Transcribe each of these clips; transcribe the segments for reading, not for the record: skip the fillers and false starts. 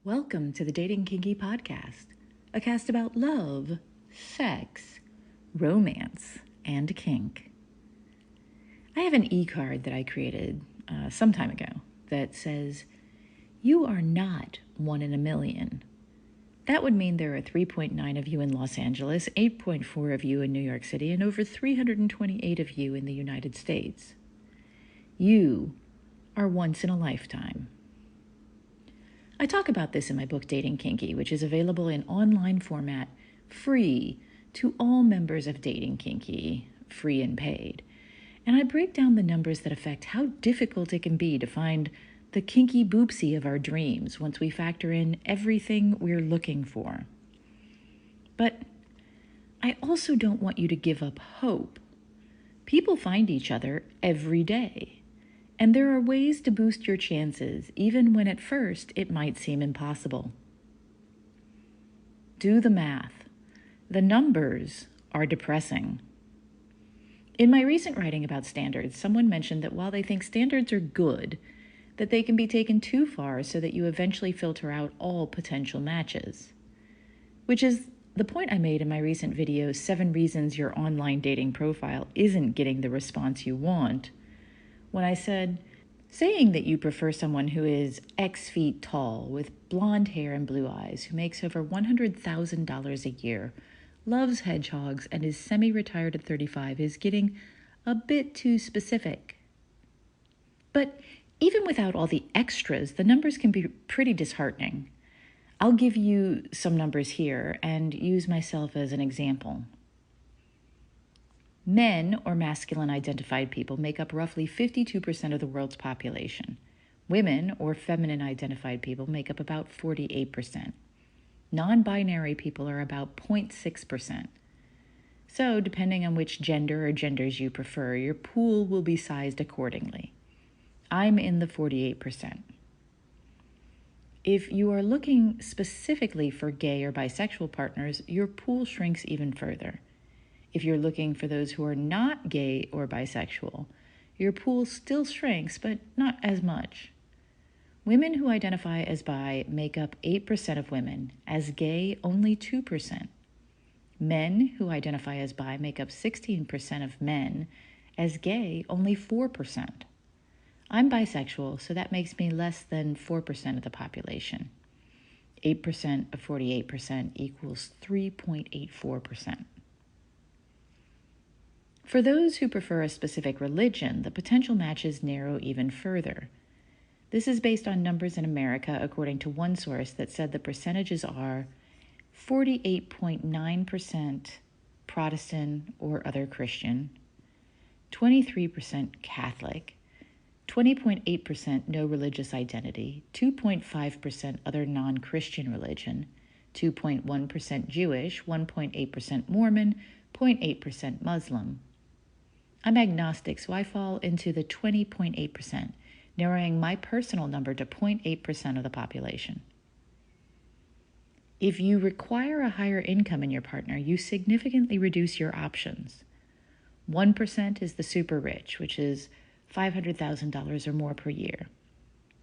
Welcome to the Dating Kinky Podcast, a cast about love, sex, romance, and kink. I have an e-card that I created some time ago that says, "You are not one in a million." That would mean there are 3.9 of you in Los Angeles, 8.4 of you in New York City, and over 328 of you in the United States. You are once in a lifetime. I talk about this in my book, Dating Kinky, which is available in online format, free to all members of Dating Kinky, free and paid. And I break down the numbers that affect how difficult it can be to find the kinky boopsie of our dreams once we factor in everything we're looking for. But I also don't want you to give up hope. People find each other every day. And there are ways to boost your chances, even when at first it might seem impossible. Do the math. The numbers are depressing. In my recent writing about standards, someone mentioned that while they think standards are good, that they can be taken too far so that you eventually filter out all potential matches. Which is the point I made in my recent video, 7 Reasons Your Online Dating Profile Isn't Getting the Response You Want, when I said, saying that you prefer someone who is X feet tall with blonde hair and blue eyes, who makes over $100,000 a year, loves hedgehogs, and is semi-retired at 35 is getting a bit too specific. But even without all the extras, the numbers can be pretty disheartening. I'll give you some numbers here and use myself as an example. Men, or masculine-identified people, make up roughly 52% of the world's population. Women, or feminine-identified people, make up about 48%. Non-binary people are about 0.6%. So, depending on which gender or genders you prefer, your pool will be sized accordingly. I'm in the 48%. If you are looking specifically for gay or bisexual partners, your pool shrinks even further. If you're looking for those who are not gay or bisexual, your pool still shrinks, but not as much. Women who identify as bi make up 8% of women, as gay only 2%. Men who identify as bi make up 16% of men, as gay only 4%. I'm bisexual, so that makes me less than 4% of the population. 8% of 48% equals 3.84%. For those who prefer a specific religion, the potential matches narrow even further. This is based on numbers in America, according to one source that said the percentages are 48.9% Protestant or other Christian, 23% Catholic, 20.8% no religious identity, 2.5% other non-Christian religion, 2.1% Jewish, 1.8% Mormon, 0.8% Muslim. I'm agnostic, so I fall into the 20.8%, narrowing my personal number to 0.8% of the population. If you require a higher income in your partner, you significantly reduce your options. 1% is the super rich, which is $500,000 or more per year.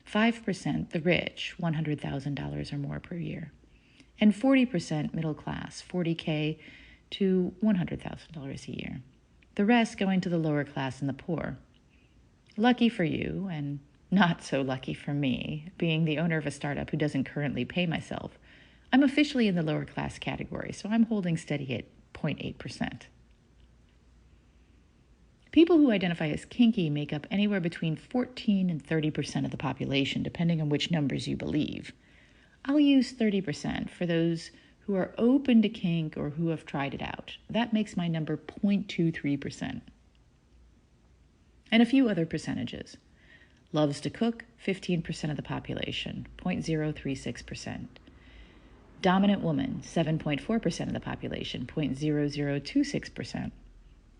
5% the rich, $100,000 or more per year. And 40% middle class, $40K to $100,000 a year. The rest going to the lower class and the poor. Lucky for you, and not so lucky for me, being the owner of a startup who doesn't currently pay myself, I'm officially in the lower class category, so I'm holding steady at 0.8%. People who identify as kinky make up anywhere between 14 and 30% of the population, depending on which numbers you believe. I'll use 30% for those who are open to kink or who have tried it out. That makes my number 0.23%. And a few other percentages. Loves to cook, 15% of the population, 0.036%. Dominant woman, 7.4% of the population, 0.0026%.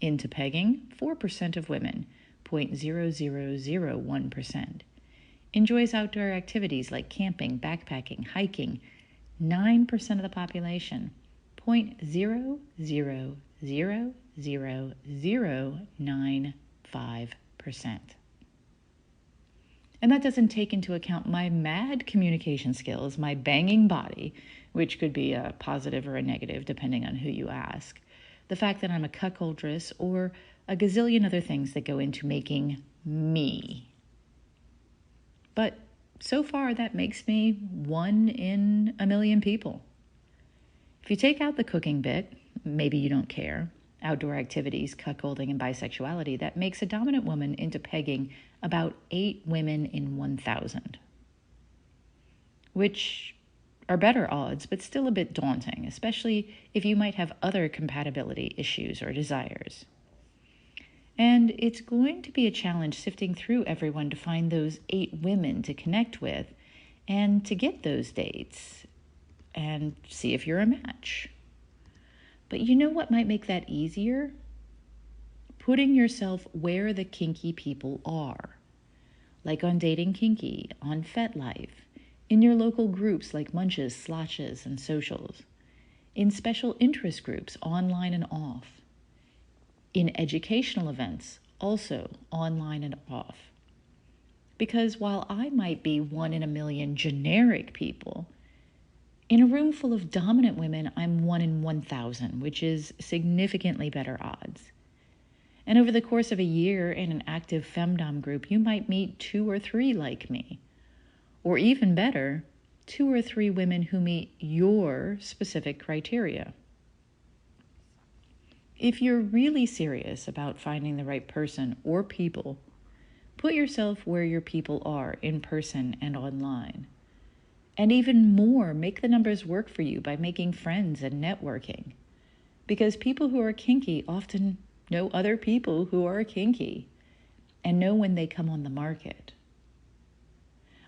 Into pegging, 4% of women, 0.0001%. Enjoys outdoor activities like camping, backpacking, hiking, 9% of the population, 0.0000095%. And that doesn't take into account my mad communication skills, my banging body, which could be a positive or a negative depending on who you ask, the fact that I'm a cuckoldress, or a gazillion other things that go into making me. But so far, that makes me one in a million people. If you take out the cooking bit, maybe you don't care, outdoor activities, cuckolding, and bisexuality, that makes a dominant woman into pegging about 8 women in 1,000, which are better odds, but still a bit daunting, especially if you might have other compatibility issues or desires. And it's going to be a challenge sifting through everyone to find those 8 women to connect with and to get those dates and see if you're a match. But you know what might make that easier? Putting yourself where the kinky people are, like on Dating Kinky, on FetLife, in your local groups like Munches, Slotches, and Socials, in special interest groups online and off, in educational events, also online and off. Because while I might be 1 in a million generic people, in a room full of dominant women, I'm 1 in 1,000, which is significantly better odds. And over the course of a year in an active femdom group, you might meet 2 or 3 like me. Or even better, 2 or 3 women who meet your specific criteria. If you're really serious about finding the right person or people, put yourself where your people are in person and online. And even more, make the numbers work for you by making friends and networking. Because people who are kinky often know other people who are kinky and know when they come on the market.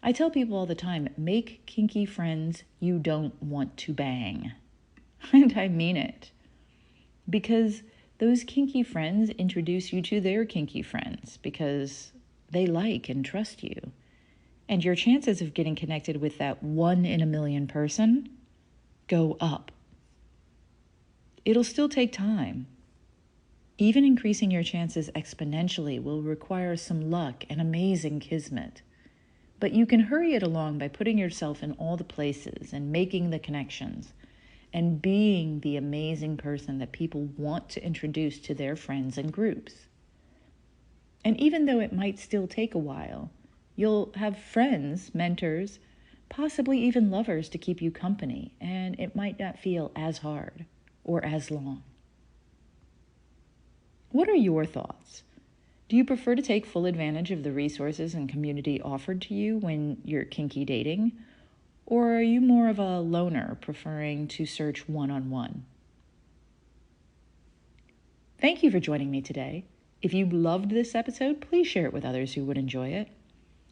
I tell people all the time, make kinky friends you don't want to bang. And I mean it. Because those kinky friends introduce you to their kinky friends because they like and trust you. And your chances of getting connected with that 1 in a million person go up. It'll still take time. Even increasing your chances exponentially will require some luck and amazing kismet. But you can hurry it along by putting yourself in all the places and making the connections and being the amazing person that people want to introduce to their friends and groups. And even though it might still take a while, you'll have friends, mentors, possibly even lovers to keep you company, and it might not feel as hard or as long. What are your thoughts? Do you prefer to take full advantage of the resources and community offered to you when you're kinky dating? Or are you more of a loner, preferring to search one-on-one? Thank you for joining me today. If you loved this episode, please share it with others who would enjoy it.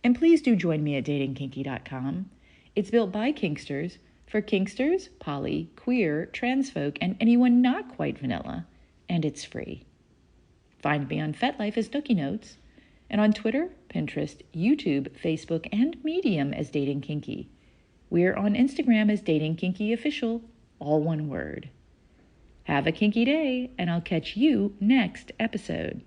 And please do join me at datingkinky.com. It's built by kinksters, for kinksters, poly, queer, trans folk, and anyone not quite vanilla. And it's free. Find me on FetLife as Nookie Notes, and on Twitter, Pinterest, YouTube, Facebook, and Medium as Dating Kinky. We're on Instagram as Dating Kinky Official, all one word. Have a kinky day, and I'll catch you next episode.